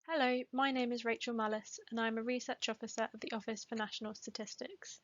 Hello, my name is Rachel Mullis and I am a Research Officer at the Office for National Statistics.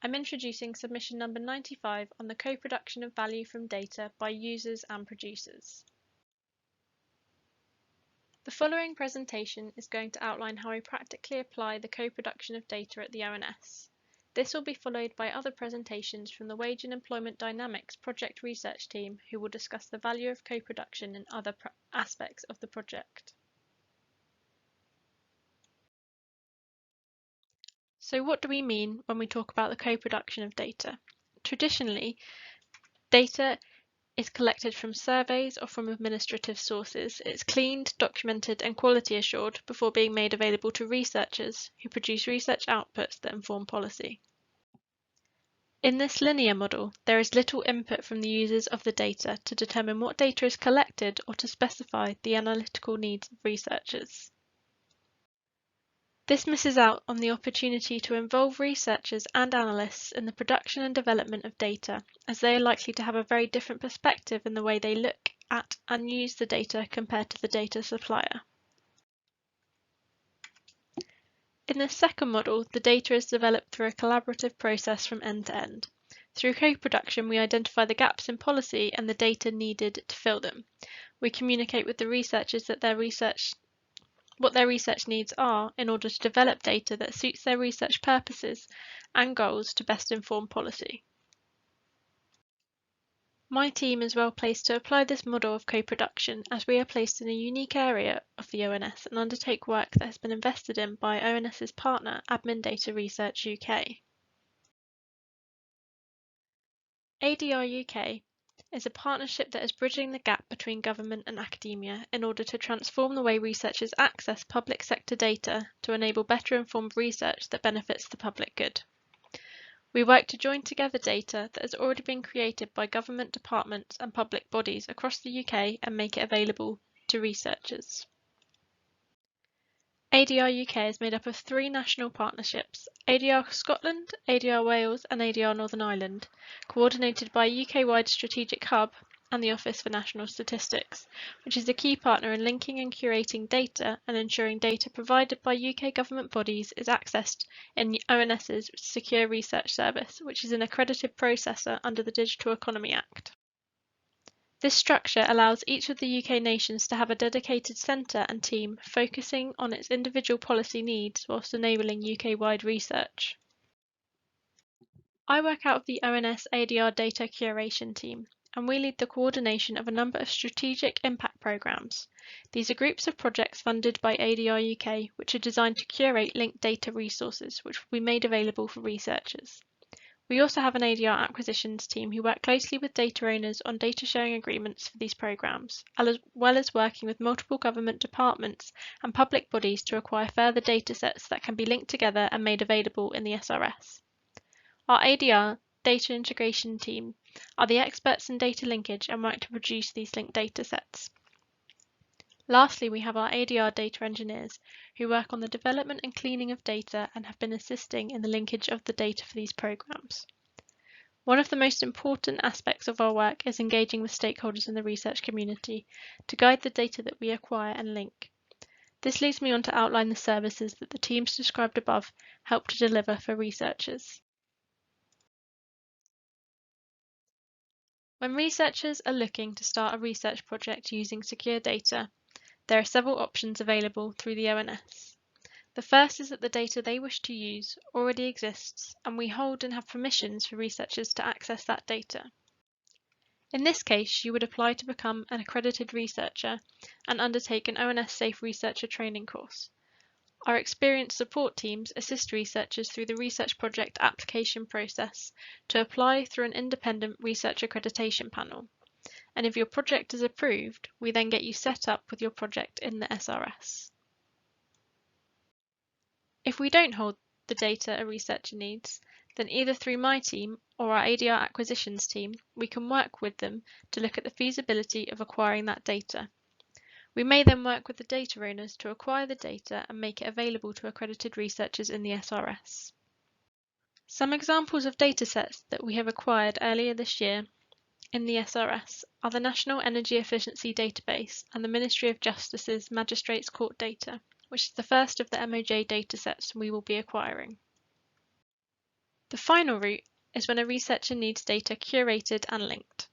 I'm introducing submission number 95 on the co-production of value from data by users and producers. The following presentation is going to outline how we practically apply the co-production of data at the ONS. This will be followed by other presentations from the Wage and Employment Dynamics project research team who will discuss the value of co-production and other aspects of the project. So what do we mean when we talk about the co-production of data? Traditionally, data is collected from surveys or from administrative sources. It's cleaned, documented and quality assured before being made available to researchers who produce research outputs that inform policy. In this linear model, there is little input from the users of the data to determine what data is collected or to specify the analytical needs of researchers. This misses out on the opportunity to involve researchers and analysts in the production and development of data, as they are likely to have a very different perspective in the way they look at and use the data compared to the data supplier. In this second model, the data is developed through a collaborative process from end to end. Through co-production, we identify the gaps in policy and the data needed to fill them. We communicate with the researchers that what their research needs are in order to develop data that suits their research purposes and goals to best inform policy. My team is well placed to apply this model of co-production as we are placed in a unique area of the ONS and undertake work that has been invested in by ONS's partner Admin Data Research UK. ADR UK is a partnership that is bridging the gap between government and academia in order to transform the way researchers access public sector data to enable better informed research that benefits the public good. We work to join together data that has already been created by government departments and public bodies across the UK and make it available to researchers. ADR UK is made up of 3 national partnerships, ADR Scotland, ADR Wales and ADR Northern Ireland, coordinated by a UK-wide strategic hub and the Office for National Statistics, which is a key partner in linking and curating data and ensuring data provided by UK government bodies is accessed in the ONS's Secure Research Service, which is an accredited processor under the Digital Economy Act. This structure allows each of the UK nations to have a dedicated centre and team focusing on its individual policy needs whilst enabling UK-wide research. I work out of the ONS ADR Data Curation team, and we lead the coordination of a number of strategic impact programmes. These are groups of projects funded by ADR UK, which are designed to curate linked data resources, which will be made available for researchers. We also have an ADR acquisitions team who work closely with data owners on data sharing agreements for these programmes, as well as working with multiple government departments and public bodies to acquire further datasets that can be linked together and made available in the SRS. Our ADR Data Integration team are the experts in data linkage and work to produce these linked datasets. Lastly, we have our ADR data engineers who work on the development and cleaning of data and have been assisting in the linkage of the data for these programs. One of the most important aspects of our work is engaging with stakeholders in the research community to guide the data that we acquire and link. This leads me on to outline the services that the teams described above help to deliver for researchers. When researchers are looking to start a research project using secure data, there are several options available through the ONS. The first is that the data they wish to use already exists and we hold and have permissions for researchers to access that data. In this case, you would apply to become an accredited researcher and undertake an ONS Safe Researcher training course. Our experienced support teams assist researchers through the research project application process to apply through an independent research accreditation panel. And if your project is approved, we then get you set up with your project in the SRS. If we don't hold the data a researcher needs, then either through my team or our ADR acquisitions team, we can work with them to look at the feasibility of acquiring that data. We may then work with the data owners to acquire the data and make it available to accredited researchers in the SRS. Some examples of datasets that we have acquired earlier this year in the SRS are the National Energy Efficiency Database and the Ministry of Justice's Magistrates Court data. which is the first of the MOJ datasets we will be acquiring. The final route is when a researcher needs data curated and linked.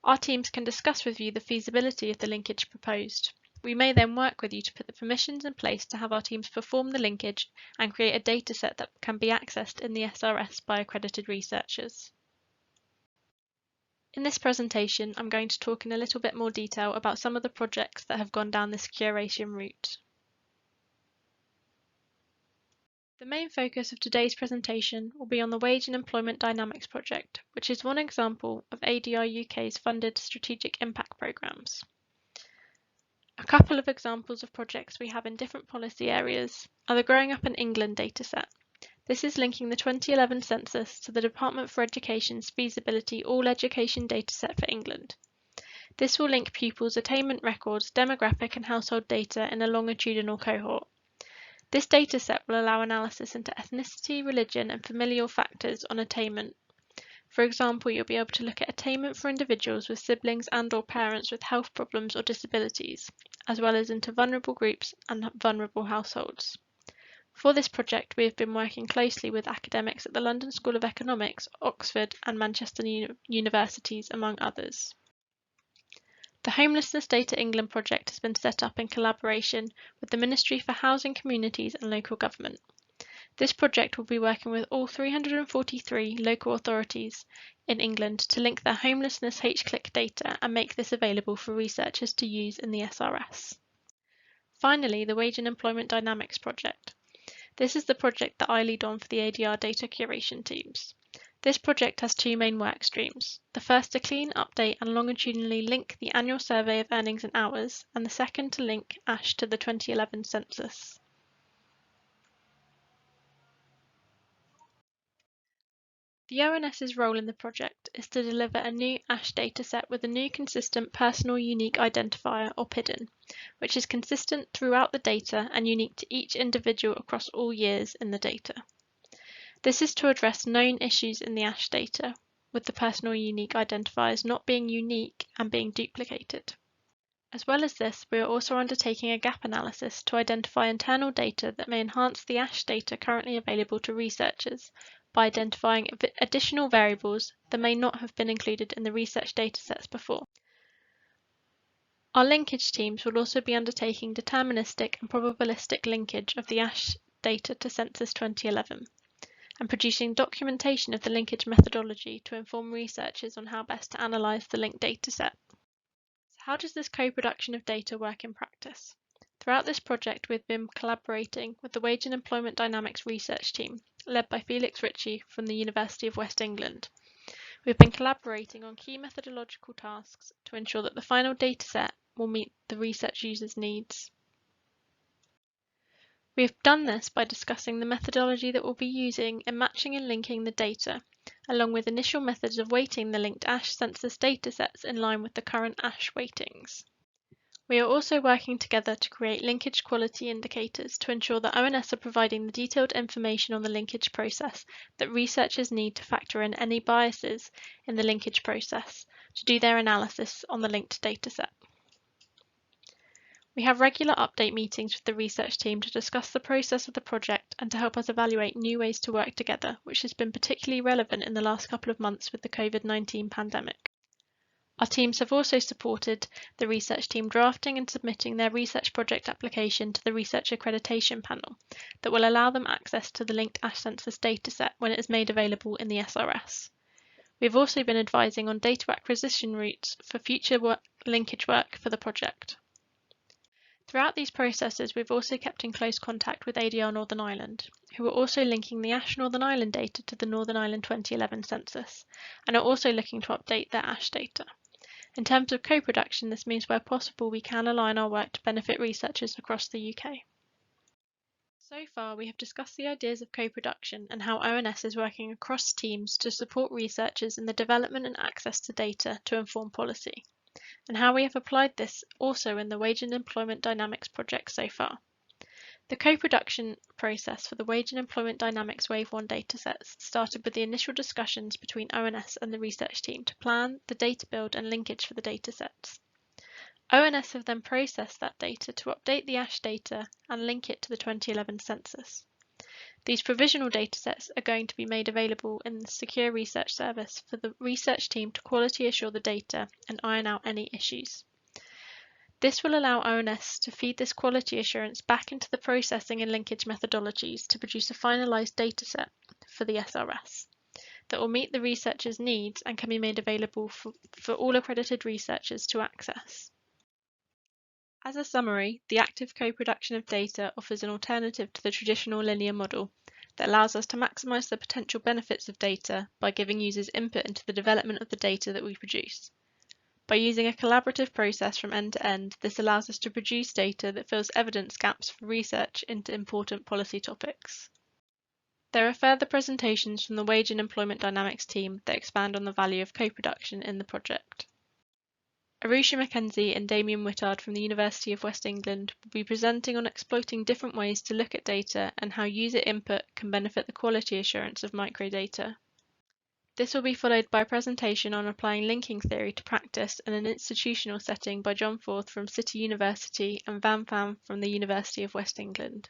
Our teams can discuss with you the feasibility of the linkage proposed. We may then work with you to put the permissions in place to have our teams perform the linkage and create a dataset that can be accessed in the SRS by accredited researchers. In this presentation, I'm going to talk in a little bit more detail about some of the projects that have gone down this curation route. The main focus of today's presentation will be on the Wage and Employment Dynamics project, which is one example of ADR UK's funded strategic impact programmes. A couple of examples of projects we have in different policy areas are the Growing Up in England dataset. This is linking the 2011 census to the Department for Education's feasibility all education dataset for England. This will link pupils' attainment records, demographic and household data in a longitudinal cohort. This dataset will allow analysis into ethnicity, religion and familial factors on attainment. For example, you'll be able to look at attainment for individuals with siblings and/or parents with health problems or disabilities, as well as into vulnerable groups and vulnerable households. For this project, we have been working closely with academics at the London School of Economics, Oxford and Manchester universities, among others. The Homelessness Data England project has been set up in collaboration with the Ministry for Housing, Communities and Local Government. This project will be working with all 343 local authorities in England to link their homelessness HCLIC data and make this available for researchers to use in the SRS. Finally, the Wage and Employment Dynamics project. This is the project that I lead on for the ADR Data Curation teams. This project has two main work streams. The first to clean, update and longitudinally link the annual survey of earnings and hours, and the second to link ASH to the 2011 census. The ONS's role in the project is to deliver a new ASH dataset with a new consistent personal unique identifier or PIDN, which is consistent throughout the data and unique to each individual across all years in the data. This is to address known issues in the ASH data, with the personal unique identifiers not being unique and being duplicated. As well as this, we are also undertaking a gap analysis to identify internal data that may enhance the ASH data currently available to researchers by identifying additional variables that may not have been included in the research datasets before. Our linkage teams will also be undertaking deterministic and probabilistic linkage of the ASH data to Census 2011 and producing documentation of the linkage methodology to inform researchers on how best to analyse the linked dataset. So how does this co-production of data work in practice? Throughout this project, we've been collaborating with the Wage and Employment Dynamics research team, led by Felix Ritchie from the University of West England. We've been collaborating on key methodological tasks to ensure that the final dataset will meet the research users' needs. We have done this by discussing the methodology that we'll be using in matching and linking the data, along with initial methods of weighting the linked ASH census datasets in line with the current ASH weightings. We are also working together to create linkage quality indicators to ensure that ONS are providing the detailed information on the linkage process that researchers need to factor in any biases in the linkage process to do their analysis on the linked dataset. We have regular update meetings with the research team to discuss the process of the project and to help us evaluate new ways to work together, which has been particularly relevant in the last couple of months with the COVID-19 pandemic. Our teams have also supported the research team drafting and submitting their research project application to the Research Accreditation Panel that will allow them access to the linked ASH census dataset when it is made available in the SRS. We have also been advising on data acquisition routes for future linkage work for the project. Throughout these processes, we've also kept in close contact with ADR Northern Ireland, who are also linking the ASH Northern Ireland data to the Northern Ireland 2011 census, and are also looking to update their ASH data. In terms of co-production, this means where possible we can align our work to benefit researchers across the UK. So far, we have discussed the ideas of co-production and how ONS is working across teams to support researchers in the development and access to data to inform policy, and how we have applied this also in the Wage and Employment Dynamics project so far. The co-production process for the Wage and Employment Dynamics Wave 1 datasets started with the initial discussions between ONS and the research team to plan the data build and linkage for the datasets. ONS have then processed that data to update the ASH data and link it to the 2011 census. These provisional datasets are going to be made available in the Secure Research Service for the research team to quality assure the data and iron out any issues. This will allow ONS to feed this quality assurance back into the processing and linkage methodologies to produce a finalised dataset for the SRS that will meet the researchers' needs and can be made available for all accredited researchers to access. As a summary, the active co-production of data offers an alternative to the traditional linear model that allows us to maximise the potential benefits of data by giving users input into the development of the data that we produce. By using a collaborative process from end to end, this allows us to produce data that fills evidence gaps for research into important policy topics. There are further presentations from the Wage and Employment Dynamics team that expand on the value of co-production in the project. Arusha McKenzie and Damian Whittard from the University of West England will be presenting on exploiting different ways to look at data and how user input can benefit the quality assurance of microdata. This will be followed by a presentation on applying linking theory to practice in an institutional setting by John Forth from City University and Van Phan from the University of West England.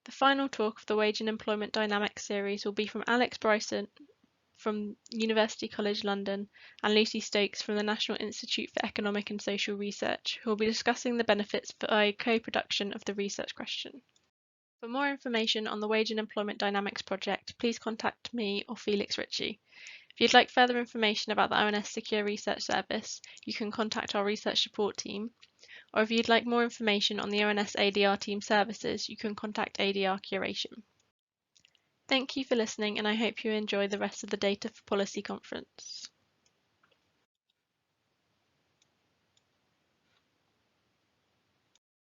The final talk of the Wage and Employment Dynamics series will be from Alex Bryson from University College London and Lucy Stokes from the National Institute for Economic and Social Research, who will be discussing the benefits by co-production of the research question. For more information on the Wage and Employment Dynamics project, please contact me or Felix Ritchie. If you'd like further information about the ONS Secure Research Service, you can contact our research support team, or if you'd like more information on the ONS ADR team services, you can contact ADR Curation. Thank you for listening, and I hope you enjoy the rest of the Data for Policy conference.